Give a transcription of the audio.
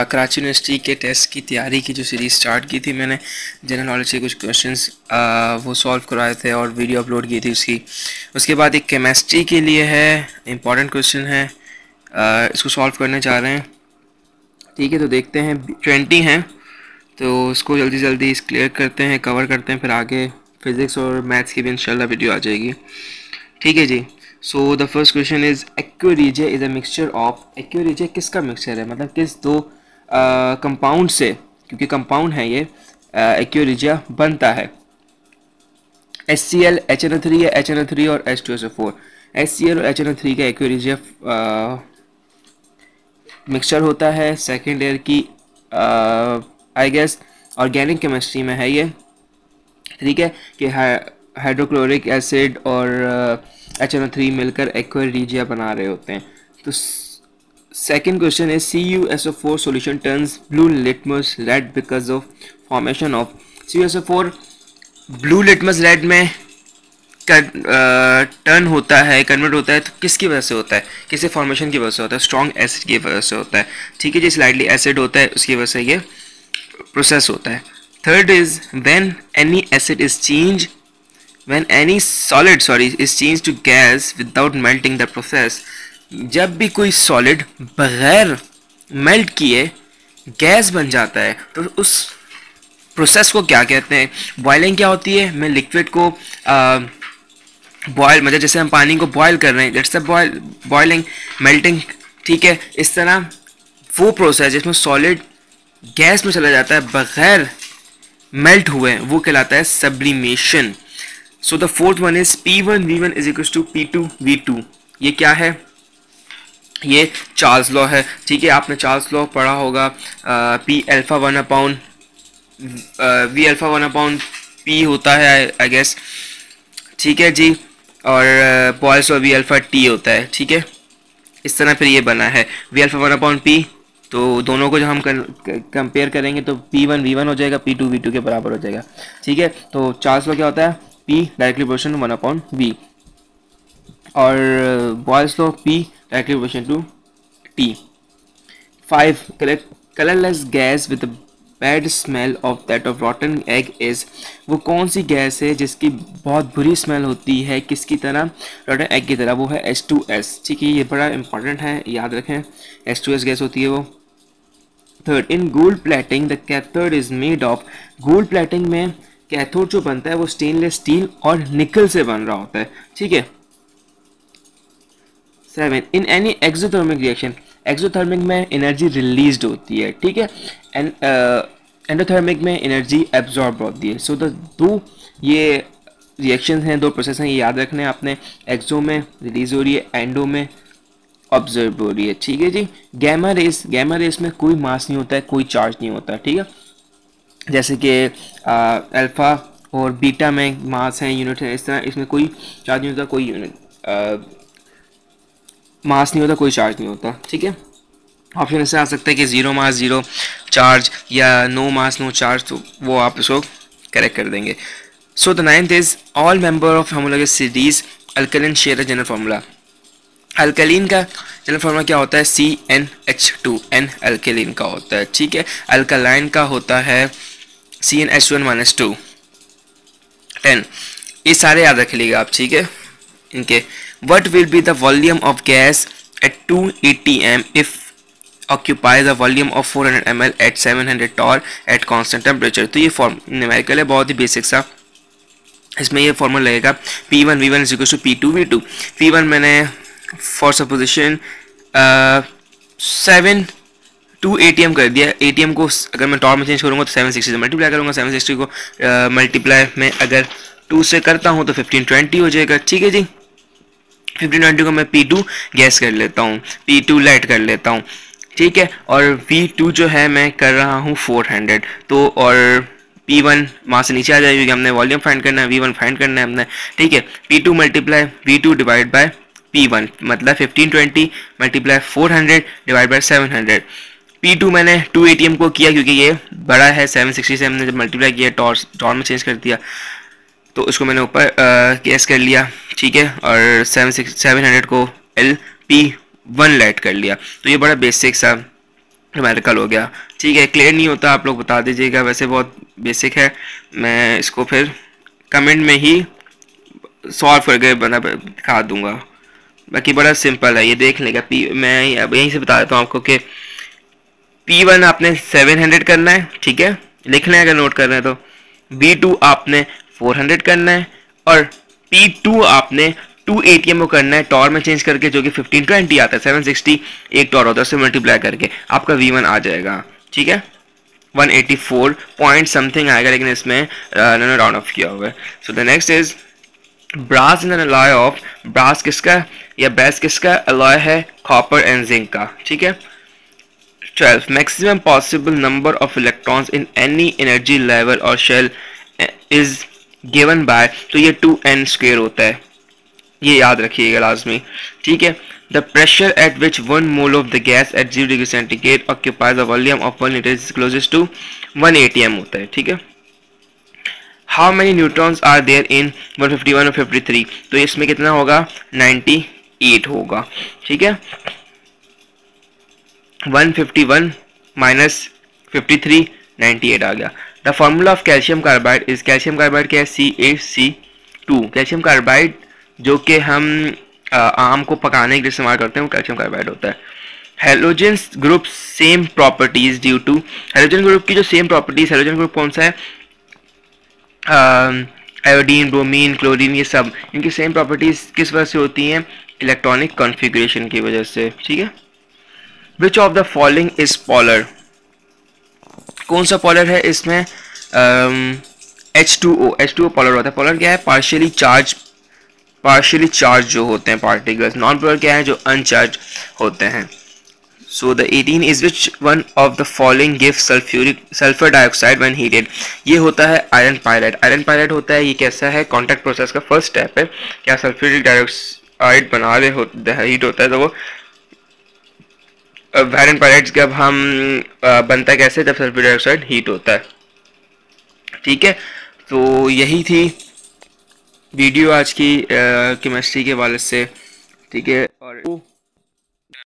Karachi university के test की तैयारी की जो सीरीज़ स्टार्ट की थी मैंने, जनरल नॉलेज के कुछ क्वेश्चंस वो सॉल्व करवाए थे और वीडियो अपलोड की थी उसकी। उसके बाद एक केमिस्ट्री के लिए है, इम्पॉर्टेंट क्वेश्चन है, इसको सॉल्व करने जा रहे हैं। ठीक है, तो देखते हैं 20 हैं, तो इसको जल्दी जल्दी क्लियर करते हैं, कवर करते हैं, फिर आगे फिज़िक्स और मैथ्स की भी इंशाल्लाह वीडियो आ जाएगी। ठीक है जी। So the first question is aqua regia is a mixture of, aqua regia किसका मिक्सचर है, मतलब किस दो कंपाउंड से, क्योंकि कंपाउंड है ये, एक्वेरिजिया बनता है। HCl HNO3 या HNO3 और H2SO4। HCl और HNO3 का एक्वेरिजिया मिक्सचर होता है। सेकेंड ईयर की आई गेस ऑर्गेनिक केमिस्ट्री में है ये। ठीक है, कि हाइड्रोक्लोरिक एसिड और HNO3 मिलकर एक्वेरिजिया बना रहे होते हैं। तो सेकेंड क्वेश्चन है CuSO4 solution turns blue litmus red because of formation of. CuSO4 blue litmus red में टर्न होता है, कन्वर्ट होता है, तो किसकी वजह से होता है, किसी फॉर्मेशन की वजह से होता है, स्ट्रॉन्ग एसिड की वजह से होता है। ठीक है जी, स्लाइटली एसिड होता है, उसकी वजह से ये प्रोसेस होता है। Third is when any acid is change, when any solid is changed to gas without melting the process। जब भी कोई सॉलिड बगैर मेल्ट किए गैस बन जाता है तो उस प्रोसेस को क्या कहते हैं। बॉइलिंग क्या होती है, मैं लिक्विड को बॉयल, मतलब जैसे हम पानी को बॉयल कर रहे हैं, दैट्स द बॉइलिंग, मेल्टिंग। ठीक है, इस तरह वो प्रोसेस जिसमें सॉलिड गैस में चला जाता है बगैर मेल्ट हुए, वो कहलाता है sublimation. So the fourth one is P1V1 is equal to P2V2। ये क्या है, ये चार्ल्स लॉ है। ठीक है, आपने चार्ल्स लॉ पढ़ा होगा, P alpha 1 upon V alpha 1 upon P होता है आई गेस। ठीक है जी, और Paul's law V alpha T होता है। ठीक है, इस तरह फिर ये बना है V अल्फा 1 अपॉन P। तो दोनों को जब हम कंपेयर करेंगे तो P1V1 हो जाएगा, P2V2 के बराबर हो जाएगा। ठीक है, तो चार्ल्स लॉ क्या होता है, P directly proportional 1 upon V, और Boyle's law P directly proportional to T। 5 colourless gas with bad smell of that of rotten egg is. वो कौन सी गैस है जिसकी बहुत बुरी स्मेल होती है, किसकी तरह, रॉटन एग की तरह, वो है H2S। ठीक है, ये बड़ा इंपॉर्टेंट है, याद रखें, H2S गैस होती है वो। Third, in gold plating the cathode is made of. Gold plating में कैथोड जो बनता है वो स्टेनलेस स्टील और निकल से बन रहा होता है। ठीक है। 7, in any exothermic reaction, exothermic में एनर्जी रिलीज्ड होती है। ठीक है, एंडोथर्मिक में एनर्जी एब्जॉर्ब होती है। सो द दो ये रिएक्शन हैं, दो प्रोसेस हैं, ये याद रखने आपने। एक्सो में रिलीज हो रही है, एंडो में ऑब्जर्व हो रही है। ठीक है जी। गैमा रेस में कोई मास नहीं होता है, कोई चार्ज नहीं होता। ठीक है, जैसे कि अल्फ़ा और बीटा में मास है, यूनिट है, इस तरह इसमें कोई चार्ज नहीं होता, कोई यूनिट मास नहीं होता, कोई चार्ज नहीं होता। ठीक है, ऑप्शन इससे आ सकता है कि 0 मास 0 चार्ज या नो मास नो चार्ज, तो वो आप इसको करेक्ट कर देंगे। So the 9th is all member of homologous series alkaline share a general formula. Alkaline का जनरल फार्मूला क्या होता है, CnH2, N अल्कलीन का होता है। ठीक है, अल्कलाइन का होता है CnH2n-2। 10, ये सारे याद रख लीजिएगा आप। ठीक है, इनके what will be the volume of gas at 2 atm if occupy the volume of 400 ml at 700 torr at constant temperature. तो ये फॉर्म न्यूमेरिकल है, बहुत ही बेसिक सा। इसमें ये फॉर्मूला लगेगा P1V1 is equal to P2V2। P1 मैंने फॉर सपोजिशन 7 2 atm कर दिया। atm को अगर मैं टॉर में चेंज करूँगा तो 760 से मल्टीप्लाई करूँगा, 760 को मल्टीप्लाई में अगर 2 से करता हूँ तो 1520 हो जाएगा। ठीक है जी, 1520 को मैं P2 गैस कर लेता हूँ, P2 लाइट कर लेता हूँ। ठीक है, और V2 जो है मैं कर रहा हूँ 400। तो और P1 वहाँ से नीचे आ जाएगा क्योंकि हमने वॉल्यूम फाइंड करना है, V1 फाइंड करना है हमने। ठीक है, P2 multiply V2 divide by P1, मतलब 1520 मल्टीप्लाई 400 डिवाइड बाय 700। P2 मैंने 2 atm को किया क्योंकि ये बड़ा है, 760 से हमने जब मल्टीप्लाई किया टॉर में चेंज कर दिया तो उसको मैंने ऊपर गैस कर लिया। ठीक है, और 700 को Lp1 ऐड कर लिया। तो ये बड़ा बेसिक सा न्यूमेरिकल हो गया। ठीक है, क्लियर नहीं होता आप लोग बता दीजिएगा, वैसे बहुत बेसिक है, मैं इसको फिर कमेंट में ही सॉल्व करके बना दिखा दूंगा। बाकी बड़ा सिंपल है, ये देख लेगा। मैं अब यहीं से बता देता हूँ आपको कि P1 आपने 700 करना है, ठीक है, लिखना है अगर नोट कर रहे हैं तो। B2 आपने 400 करना है और P2 आपने 280 को करना है टॉर में चेंज करके, जो कि 1520 आता है, 760 एक टॉर होता है, उससे मल्टीप्लाई करके आपका V1 आ जाएगा। ठीक है, 184 पॉइंट समथिंग आएगा, लेकिन इसमें इन्होंने राउंड ऑफ किया हुआ है। So the next is brass in an alloy of, brass किसका या ब्रास किसका अलॉय है, कॉपर एंड जिंक का। ठीक है, 12 maximum possible number of electrons in any energy level और शेल इज गिवन बाय, तो ये 2n स्क्वायर होता है, ये याद रखिएगा लाजमी। ठीक है, the pressure at which 1 mole of the gas at 0 degree centigrade occupies the volume of 1 litre is closest to 1 atm होता है। ठीक है, how many neutrons are there in 151 और 53, तो इसमें कितना होगा, 98 होगा। ठीक है, 151 माइनस 53 98 आ गया। The formula of calcium carbide is, calcium carbide क्या है, CaC2। कैल्शियम कार्बाइड जो कि हम आम को पकाने के लिए इस्तेमाल करते हैं वो कैल्शियम कार्बाइड होता है। Halogen group same properties due to, halogen group की जो सेम प्रॉपर्टीज, हेलोजन ग्रुप कौन सा है, आयोडीन, ब्रोमीन, क्लोरीन, ये सब इनकी सेम प्रॉपर्टीज किस वजह से होती हैं, इलेक्ट्रॉनिक कॉन्फ़िगरेशन की वजह से। ठीक है, which of the following is polar, कौन सा पोलर है इसमें, H2O पोलर होता है। पोलर क्या है, पार्शियली चार्ज जो होते हैं पार्टिकल्स। नॉन पोलर क्या है, जो अनचार्ज होते हैं। So the 18 is which one of the following give sulphur dioxide when heated, ये होता है आयरन पायराइड। आयरन पायराइड होता है, ये कैसा है, कॉन्टैक्ट प्रोसेस का फर्स्ट स्टेप है। क्या सल्फ्यूरिक डाइऑक्साइड बना रहे होते हैं, हीट होता है, तो वो आयरन पायराइड जब हम बनता है कैसे, जब सल्फ्यूरिक डाइऑक्साइड हीट होता है। ठीक है, तो यही थी वीडियो आज की केमिस्ट्री के हवाले से। ठीक है,